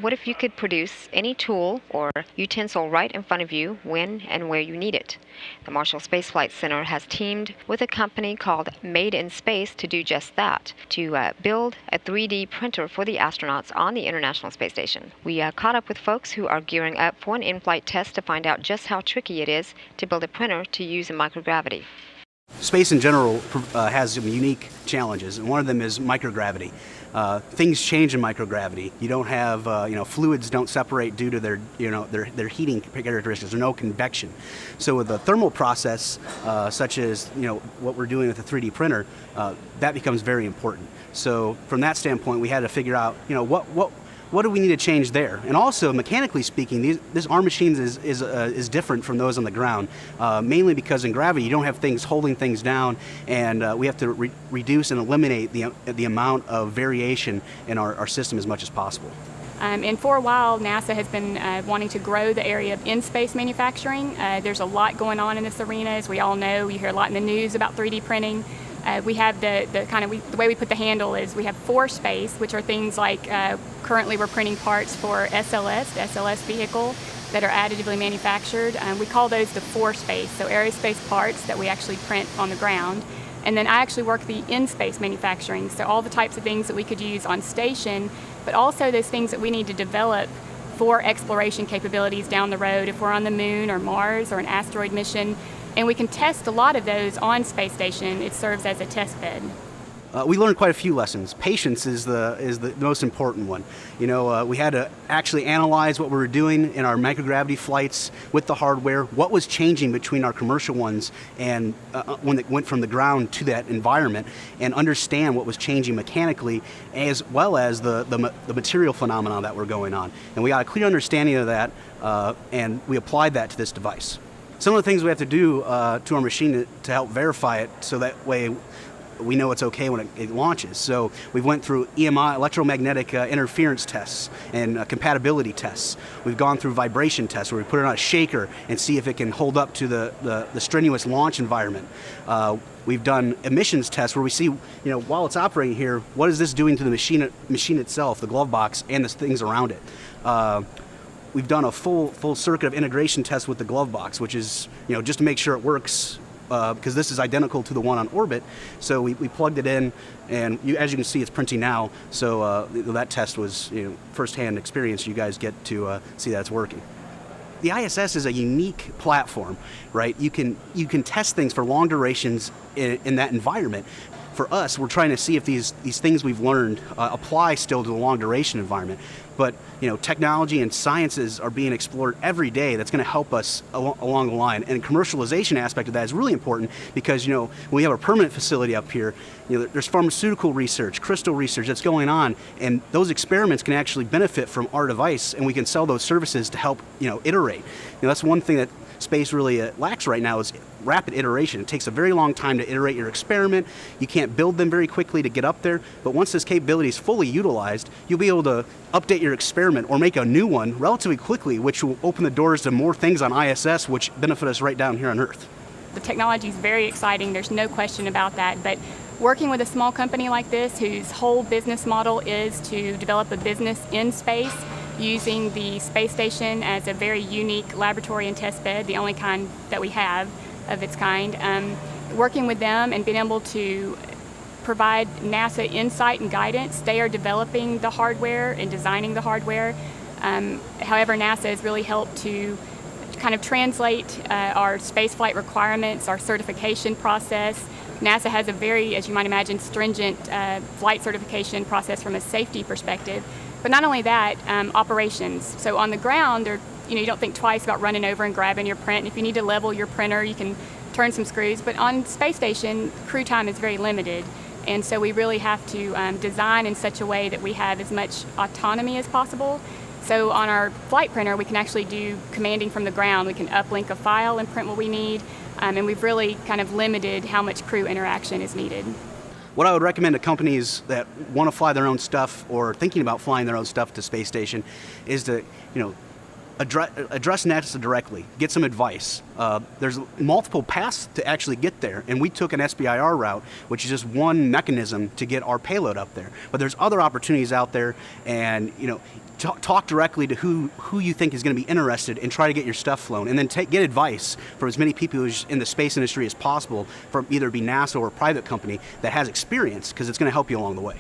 What if you could produce any tool or utensil right in front of you when and where you need it? The Marshall Space Flight Center has teamed with a company called Made in Space to do just that, to build a 3D printer for the astronauts on the International Space Station. We caught up with folks who are gearing up for an in-flight test to find out just how tricky it is to build a printer to use in microgravity. Space in general has some unique challenges, and one of them is microgravity. Things change in microgravity. You don't have, fluids don't separate due to their heating characteristics. There's no convection. So with a thermal process, such as what we're doing with the 3D printer, that becomes very important. So from that standpoint, we had to figure out, what do we need to change there? And also, mechanically speaking, our machines is different from those on the ground, mainly because in gravity you don't have things holding things down, and we have to reduce and eliminate the amount of variation in our system as much as possible. And for a while, NASA has been wanting to grow the area of in-space manufacturing. There's a lot going on in this arena, as we all know. You hear a lot in the news about 3D printing. We have the way we put the handle is we have for space, which are things like currently we're printing parts for SLS, the SLS vehicle, that are additively manufactured. We call those the for space, so aerospace parts that we actually print on the ground. And then I actually work the in-space manufacturing, so all the types of things that we could use on station, but also those things that we need to develop for exploration capabilities down the road if we're on the moon or Mars or an asteroid mission. And we can test a lot of those on space station. It serves as a test bed. We learned quite a few lessons. Patience is the most important one. We had to actually analyze what we were doing in our microgravity flights with the hardware, what was changing between our commercial ones and when it went from the ground to that environment, and understand what was changing mechanically as well as the material phenomena that were going on. And we got a clear understanding of that, and we applied that to this device. Some of the things we have to do to our machine to help verify it, so that way we know it's okay when it launches. So we went through EMI, electromagnetic interference tests, and compatibility tests. We've gone through vibration tests where we put it on a shaker and see if it can hold up to the strenuous launch environment. We've done emissions tests where we see, while it's operating here, what is this doing to the machine itself, the glove box, and the things around it. We've done a full circuit of integration test with the glove box, which is, just to make sure it works, because this is identical to the one on orbit. So we plugged it in, and as you can see, it's printing now. So that test was, first-hand experience. You guys get to see that it's working. The ISS is a unique platform, right? You can test things for long durations in that environment. For us, we're trying to see if these things we've learned apply still to the long duration environment. But technology and sciences are being explored every day that's going to help us along the line. And commercialization aspect of that is really important because when we have a permanent facility up here, there's pharmaceutical research, crystal research that's going on, and those experiments can actually benefit from our device, and we can sell those services to help iterate. That's one thing that space really lacks right now is rapid iteration. It takes a very long time to iterate your experiment. You can't build them very quickly to get up there, but once this capability is fully utilized, you'll be able to update your experiment or make a new one relatively quickly, which will open the doors to more things on ISS, which benefit us right down here on Earth. The technology is very exciting, there's no question about that, but working with a small company like this, whose whole business model is to develop a business in space, using the space station as a very unique laboratory and test bed, the only kind that we have of its kind. Working with them and being able to provide NASA insight and guidance. They are developing the hardware and designing the hardware. However, NASA has really helped to kind of translate our spaceflight requirements, our certification process. NASA has a very, as you might imagine, stringent flight certification process from a safety perspective. But not only that, operations. So on the ground, you don't think twice about running over and grabbing your print. If you need to level your printer, you can turn some screws. But on space station, crew time is very limited. And so we really have to design in such a way that we have as much autonomy as possible. So on our flight printer, we can actually do commanding from the ground. We can uplink a file and print what we need. And we've really kind of limited how much crew interaction is needed. What I would recommend to companies that want to fly their own stuff or thinking about flying their own stuff to space station is to, address NASA directly, get some advice. There's multiple paths to actually get there, and we took an SBIR route, which is just one mechanism to get our payload up there. But there's other opportunities out there, and talk directly to who you think is going to be interested and try to get your stuff flown, and then get advice from as many people who's in the space industry as possible, from either be NASA or a private company that has experience, because it's going to help you along the way.